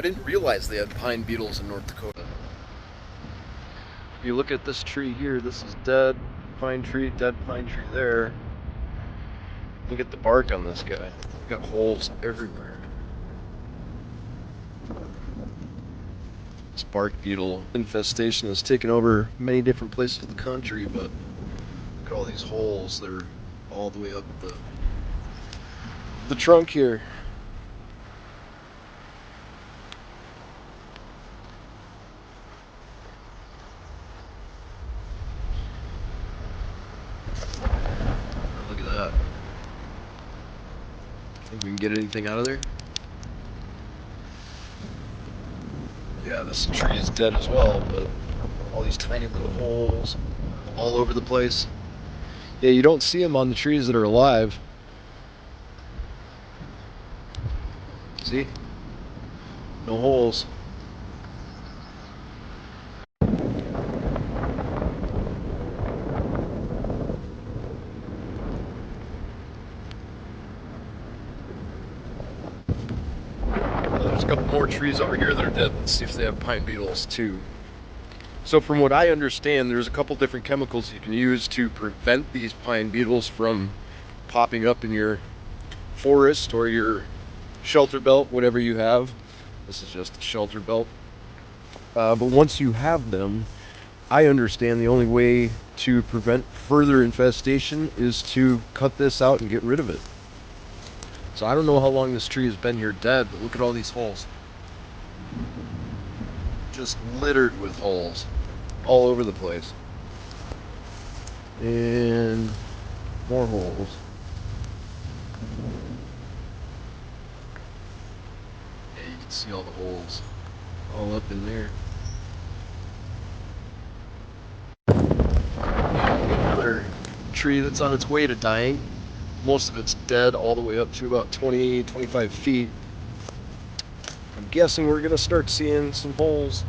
I didn't realize they had pine beetles in North Dakota. If you look at this tree here, this is dead pine tree there. Look at the bark on this guy. Got holes everywhere. This bark beetle infestation has taken over many different places in the country, but look at all these holes. They're all the way up the trunk here. Look at that. Think we can get anything out of there? Yeah, this tree is dead as well, but all these tiny little holes all over the place. Yeah, you don't see them on the trees that are alive. See? No holes. There's a couple more trees over here that are dead. Let's see if they have pine beetles too. So from what I understand, there's a couple different chemicals you can use to prevent these pine beetles from popping up in your forest or your shelter belt, whatever you have. This is just a shelter belt. But once you have them, I understand the only way to prevent further infestation is to cut this out and get rid of it. So I don't know how long this tree has been here dead, but look at all these holes. Just littered with holes all over the place. And more holes. Yeah, you can see all the holes all up in there. Another tree that's on its way to dying. Most of it's dead all the way up to about 20, 25 feet. I'm guessing we're gonna start seeing some holes.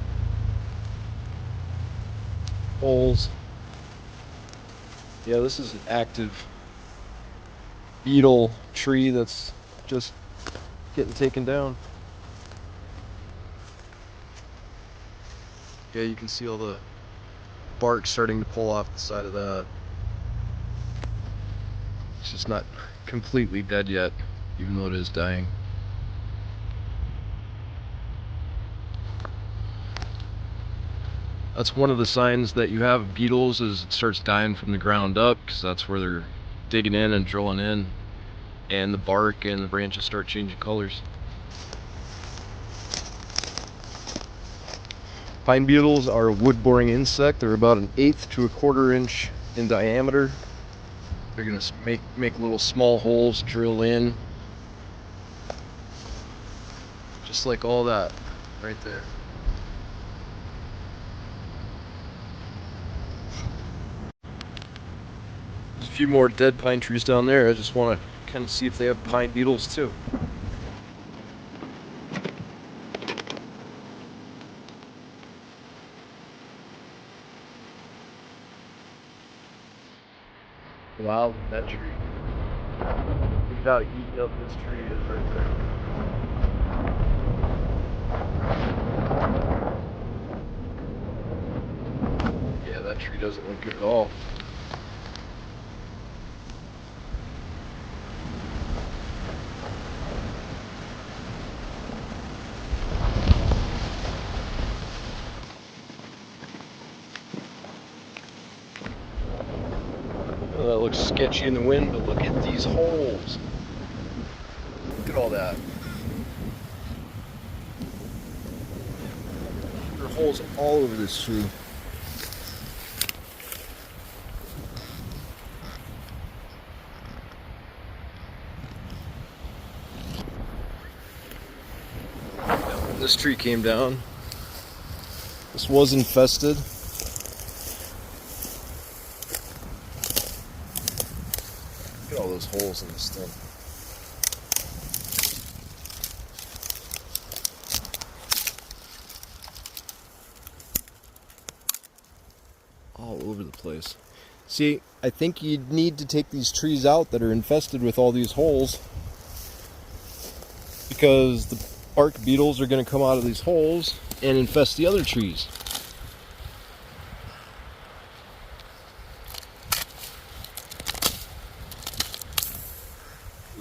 Yeah, this is an active beetle tree that's just getting taken down. Yeah, you can see all the bark starting to pull off the side of that. It's just not completely dead yet, even though it is dying. That's one of the signs that you have beetles, is it starts dying from the ground up, because that's where they're digging in and drilling in, and the bark and the branches start changing colors. Pine beetles are a wood-boring insect. They're about 1/8 to 1/4 inch in diameter. They're gonna make little small holes, drill in, just like all that right there. There's a few more dead pine trees down there. I just want to kind of see if they have pine beetles too. Wow, that tree. Look at how eaten up this tree is right there. Yeah, that tree doesn't look good at all. Oh, that looks sketchy in the wind, but look at these holes. Look at all that. There are holes all over this tree. When this tree came down, this was infested. Look at all those holes in this thing. All over the place. See, I think you'd need to take these trees out that are infested with all these holes, because bark beetles are going to come out of these holes and infest the other trees.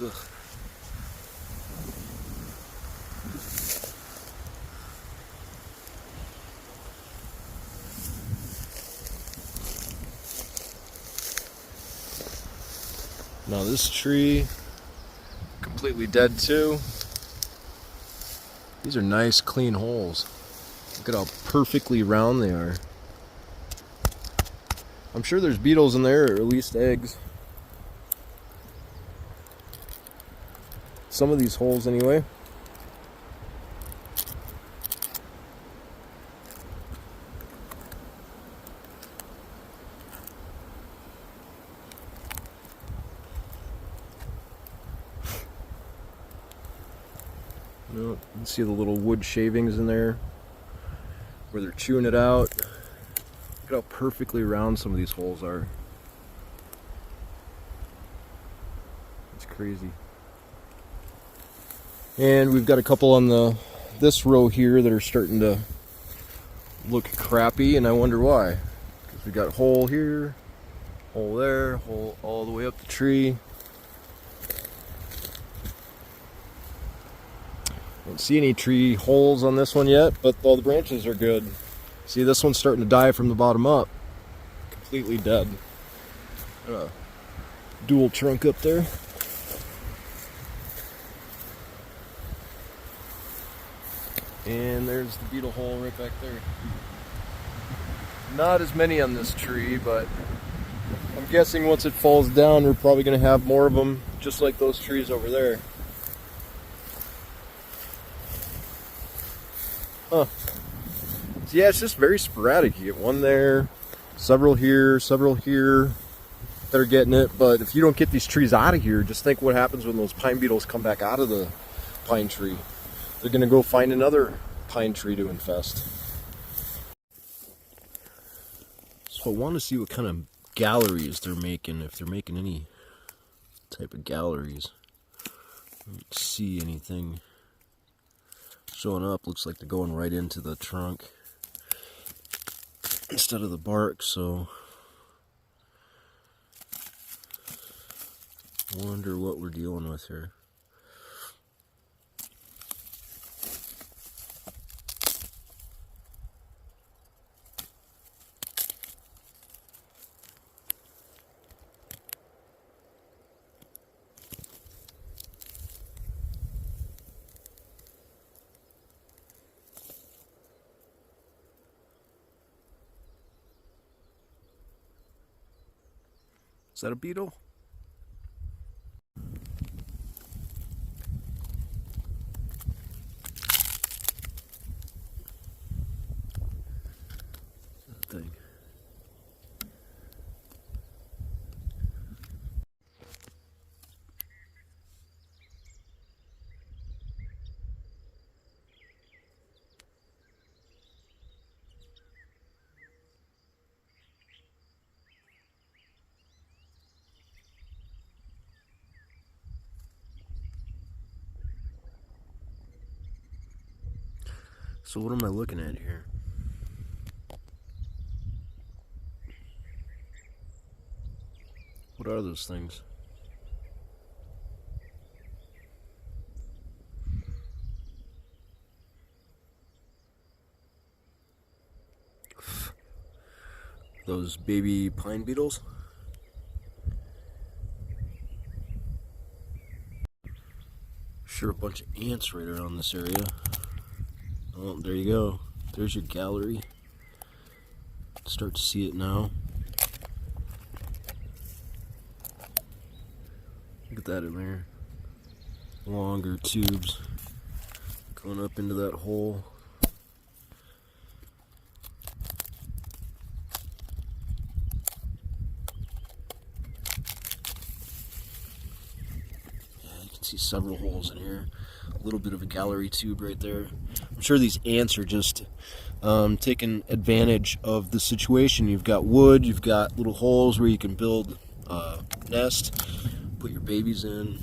Ugh. Now this tree, completely dead too. These are nice clean holes. Look at how perfectly round they are. I'm sure there's beetles in there, or at least eggs. Some of these holes anyway. You can see the little wood shavings in there where they're chewing it out. Look at how perfectly round some of these holes are. It's crazy. And we've got a couple on this row here that are starting to look crappy, and I wonder why. Because we got a hole here, hole there, hole all the way up the tree. Don't see any tree holes on this one yet, but all the branches are good. See, this one's starting to die from the bottom up. Completely dead. Got a dual trunk up there. And there's the beetle hole right back there. Not as many on this tree, but I'm guessing once it falls down, we're probably going to have more of them, just like those trees over there. Huh. So yeah, it's just very sporadic. You get one there, several here that are getting it. But if you don't get these trees out of here, just think what happens when those pine beetles come back out of the pine tree. They're going to go find another pine tree to infest. So I want to see what kind of galleries they're making, if they're making any type of galleries. I don't see anything showing up. Looks like they're going right into the trunk instead of the bark, so I wonder what we're dealing with here. Is that a beetle? That thing. So what am I looking at here? What are those things? Those baby pine beetles? Sure, a bunch of ants right around this area. Oh, there you go. There's your gallery. Start to see it now. Look at that in there. Longer tubes going up into that hole. Yeah, you can see several holes in here. A little bit of a gallery tube right there. I'm sure these ants are just taking advantage of the situation. You've got wood, you've got little holes where you can build a nest, put your babies in.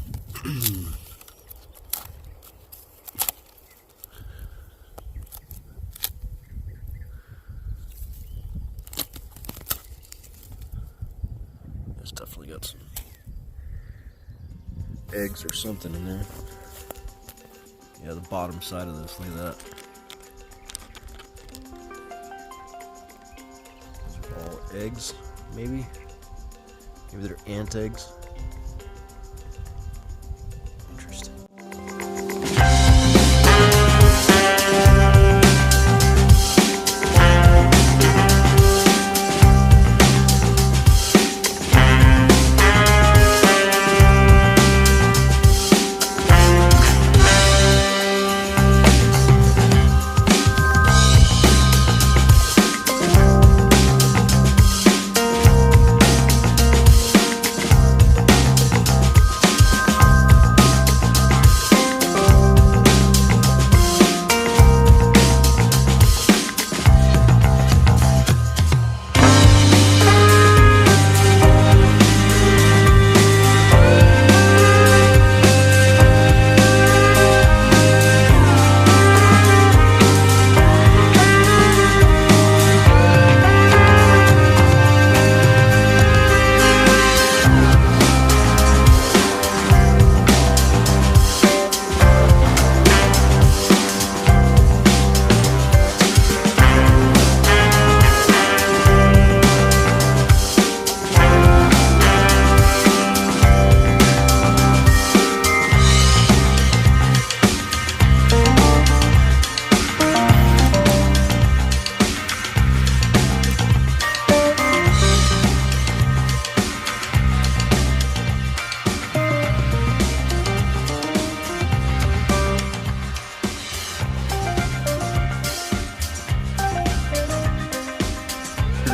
got some eggs or something in there. Yeah, the bottom side of this, look at that. Those are all eggs, maybe? Maybe they're ant eggs. Interesting.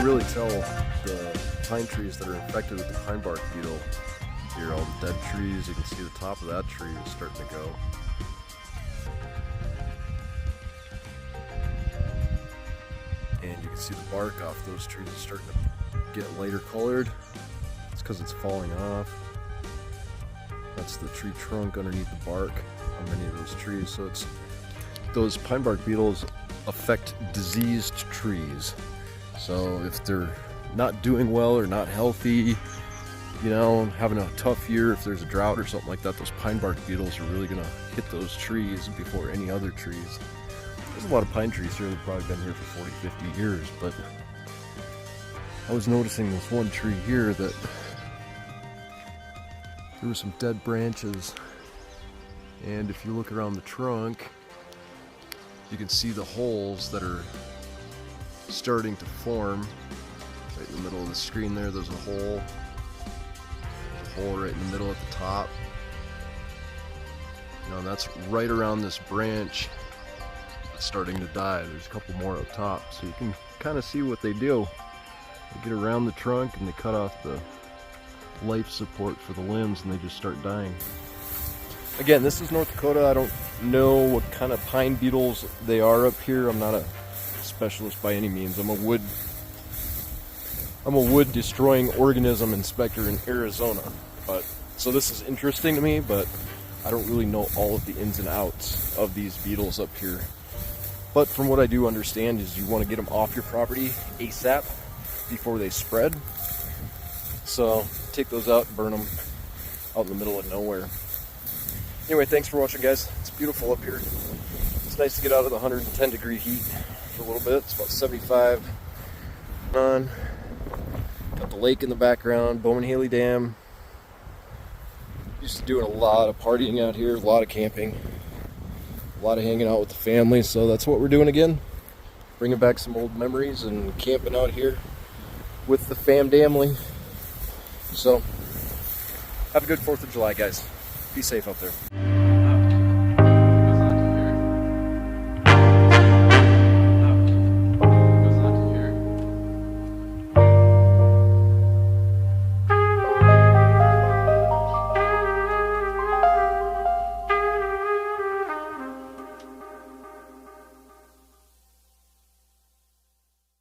Really tell the pine trees that are infected with the pine bark beetle. Here, all the dead trees, you can see the top of that tree is starting to go. And you can see the bark off those trees is starting to get lighter colored. It's because it's falling off. That's the tree trunk underneath the bark on many of those trees. So it's those pine bark beetles affect diseased trees. So if they're not doing well or not healthy, you know, having a tough year, if there's a drought or something like that, those pine bark beetles are really going to hit those trees before any other trees. There's a lot of pine trees here that have probably been here for 40, 50 years, but I was noticing this one tree here that there were some dead branches, and if you look around the trunk, you can see the holes that are starting to form. Right in the middle of the screen there's a hole. There's a hole right in the middle at the top. And that's right around this branch that's starting to die. There's a couple more up top, so you can kind of see what they do. They get around the trunk and they cut off the life support for the limbs and they just start dying. Again, this is North Dakota. I don't know what kind of pine beetles they are up here. I'm not a specialist by any means. I'm a wood destroying organism inspector in Arizona, but so this is interesting to me, but I don't really know all of the ins and outs of these beetles up here. But from what I do understand is you want to get them off your property ASAP before they spread. So take those out and burn them out in the middle of nowhere. Anyway, thanks for watching, guys. It's beautiful up here. It's nice to get out of the 110 degree heat for a little bit. It's about 75 on. Got the lake in the background, Bowman-Haley Dam. Used to doing a lot of partying out here, a lot of camping, a lot of hanging out with the family, so that's what we're doing again. Bringing back some old memories and camping out here with the family. So, have a good 4th of July, guys. Be safe out there.